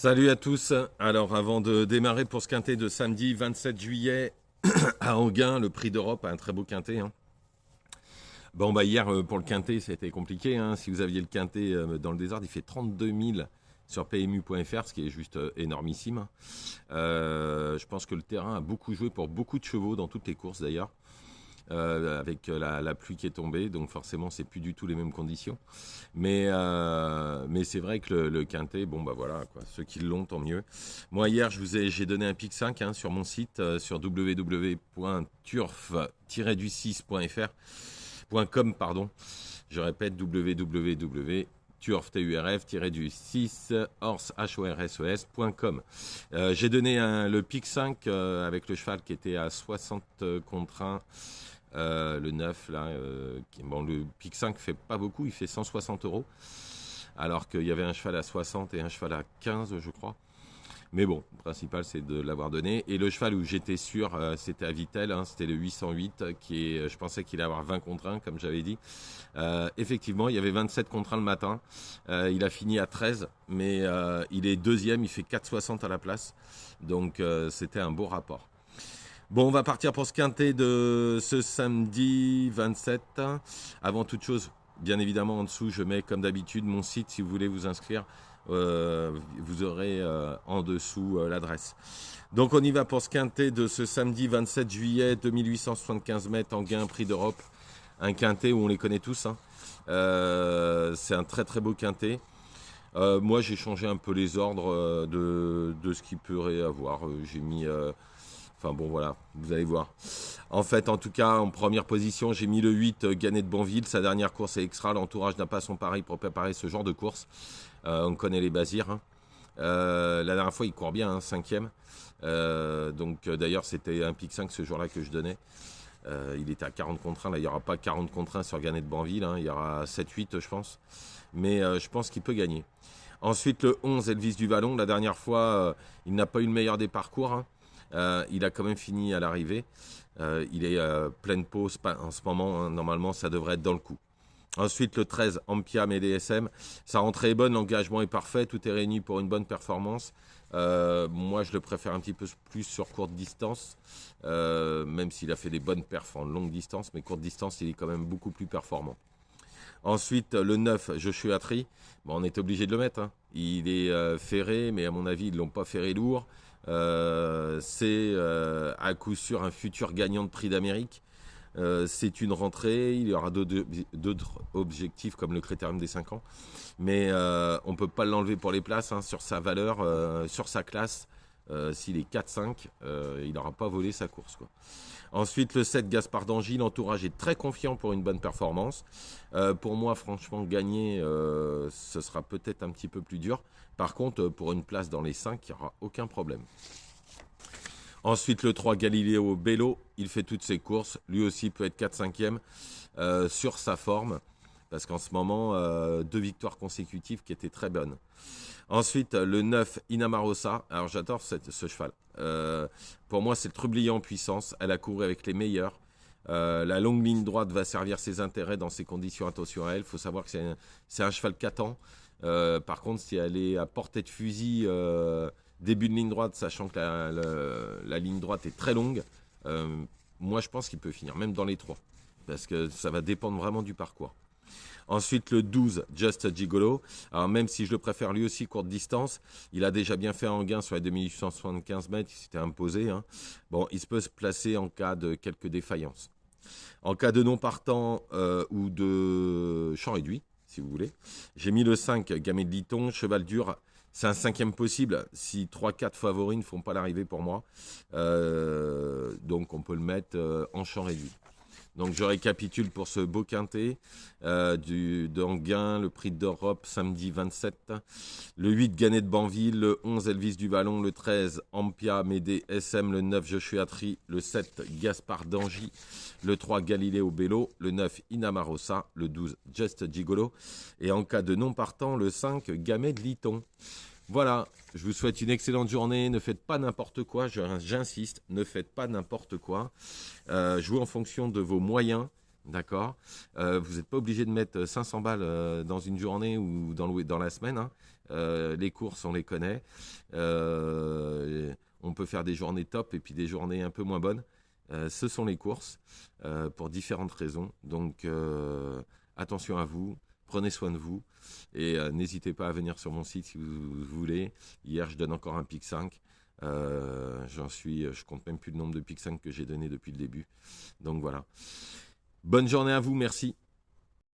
Salut à tous. Alors avant de démarrer pour ce quintet de samedi 27 juillet à Anguin, le prix d'Europe, un très beau quintet. Bon bah hier pour le quintet c'était compliqué. Si vous aviez le quintet dans le désordre, il fait 32 000 sur PMU.fr, ce qui est juste énormissime. Je pense que le terrain a beaucoup joué pour beaucoup de chevaux dans toutes les courses d'ailleurs. Avec la pluie qui est tombée, donc forcément c'est plus du tout les mêmes conditions. Mais c'est vrai que le quintet, bon bah voilà, quoi. Ceux qui l'ont, tant mieux. Moi hier, j'ai donné un pic 5 sur mon site, sur www.turf-du6.fr.com, pardon. Je répète, www.turf-du6 horses.com. J'ai donné le pic 5 avec le cheval qui était à 60 contre 1. Le 9 là, bon, le pic 5 fait pas beaucoup, il fait 160 euros, alors qu'il y avait un cheval à 60 et un cheval à 15 je crois. Mais bon, le principal c'est de l'avoir donné. Et le cheval où j'étais sûr, c'était à Vitel, c'était le 808, je pensais qu'il allait avoir 20 contre 1 comme j'avais dit. Effectivement, il y avait 27 contre 1 le matin, il a fini à 13, mais il est deuxième, il fait 4,60 à la place, donc c'était un beau rapport. Bon, on va partir pour ce quintet de ce samedi 27. Avant toute chose, bien évidemment, en dessous, je mets comme d'habitude mon site si vous voulez vous inscrire. Vous aurez en dessous l'adresse. Donc on y va pour ce quintet de ce samedi 27 juillet, 2875 mètres, Anguin, prix d'Europe. Un quintet où on les connaît tous. C'est un très très beau quintet. Moi j'ai changé un peu les ordres de ce qu'il pourrait avoir. J'ai mis... Enfin bon voilà, vous allez voir. En fait, en tout cas, en première position, j'ai mis le 8, Ganet de Banville. Sa dernière course est extra. L'entourage n'a pas son pareil pour préparer ce genre de course. On connaît les Bazirs. La dernière fois, il court bien, 5e. D'ailleurs, c'était un pic 5 ce jour-là que je donnais. Il était à 40 contre 1. Là, il n'y aura pas 40 contre 1 sur Ganet de Banville. Il y aura 7-8, je pense. Mais je pense qu'il peut gagner. Ensuite, le 11, Elvis du Vallon. La dernière fois, il n'a pas eu le meilleur des parcours. Il a quand même fini à l'arrivée. Il est pleine pause en ce moment. Normalement, ça devrait être dans le coup. Ensuite, le 13, Ampia MDSM. Sa rentrée est bonne, l'engagement est parfait. Tout est réuni pour une bonne performance. Moi, je le préfère un petit peu plus sur courte distance. Même s'il a fait des bonnes perfs en longue distance. Mais courte distance, il est quand même beaucoup plus performant. Ensuite, le 9, Joshua Tree. Bon, on est obligé de le mettre. Il est ferré, mais à mon avis, ils ne l'ont pas ferré lourd. C'est à coup sûr un futur gagnant de prix d'Amérique. C'est une rentrée, il y aura d'autres objectifs comme le critérium des 5 ans. Mais on ne peut pas l'enlever pour les places sur sa valeur, sur sa classe. S'il est 4-5, il n'aura pas volé sa course, quoi. Ensuite, le 7, Gaspard d'Angy. L'entourage est très confiant pour une bonne performance. Pour moi, franchement, gagner, ce sera peut-être un petit peu plus dur. Par contre, pour une place dans les 5, il n'y aura aucun problème. Ensuite, le 3, Galileo Bello. Il fait toutes ses courses. Lui aussi peut être 4-5e sur sa forme. Parce qu'en ce moment, 2 victoires consécutives qui étaient très bonnes. Ensuite, le 9, Inamarosa. Alors, j'adore ce cheval. Pour moi, c'est le trublion en puissance. Elle a couru avec les meilleurs. La longue ligne droite va servir ses intérêts dans ces conditions. Attention à elle. Il faut savoir que c'est un cheval 4 ans. Par contre, si elle est à portée de fusil, début de ligne droite, sachant que la ligne droite est très longue, moi, je pense qu'il peut finir, même dans les 3. Parce que ça va dépendre vraiment du parcours. Ensuite, le 12, Just Gigolo. Alors, même si je le préfère lui aussi courte distance, il a déjà bien fait en gain sur les 2875 mètres, il s'était imposé. Bon, il peut se placer en cas de quelques défaillances. En cas de non partant ou de champ réduit, si vous voulez, j'ai mis le 5, Gamet de Liton, cheval dur. C'est un 5e possible si 3-4 favoris ne font pas l'arrivée pour moi. Donc, on peut le mettre en champ réduit. Donc je récapitule pour ce beau quintet d'Anguin, le prix d'Europe samedi 27, le 8 Ganet de Banville, le 11 Elvis du Vallon, le 13 Ampia Médé SM, le 9 Joshua Tree, le 7 Gaspard d'Angy, le 3 Galileo Bello, le 9 Inamarosa, le 12 Just Gigolo et en cas de non partant le 5 Gamet de Liton. Voilà, je vous souhaite une excellente journée, ne faites pas n'importe quoi, j'insiste, ne faites pas n'importe quoi. Jouez en fonction de vos moyens, D'accord. Vous n'êtes pas obligé de mettre 500 balles dans une journée ou dans la semaine, hein. Les courses, on les connaît. On peut faire des journées top et puis des journées un peu moins bonnes. Ce sont les courses pour différentes raisons. Donc, attention à vous. Prenez soin de vous et n'hésitez pas à venir sur mon site si vous voulez. Hier, je donne encore un pic 5. Je compte même plus le nombre de pic 5 que j'ai donné depuis le début. Donc voilà. Bonne journée à vous, merci.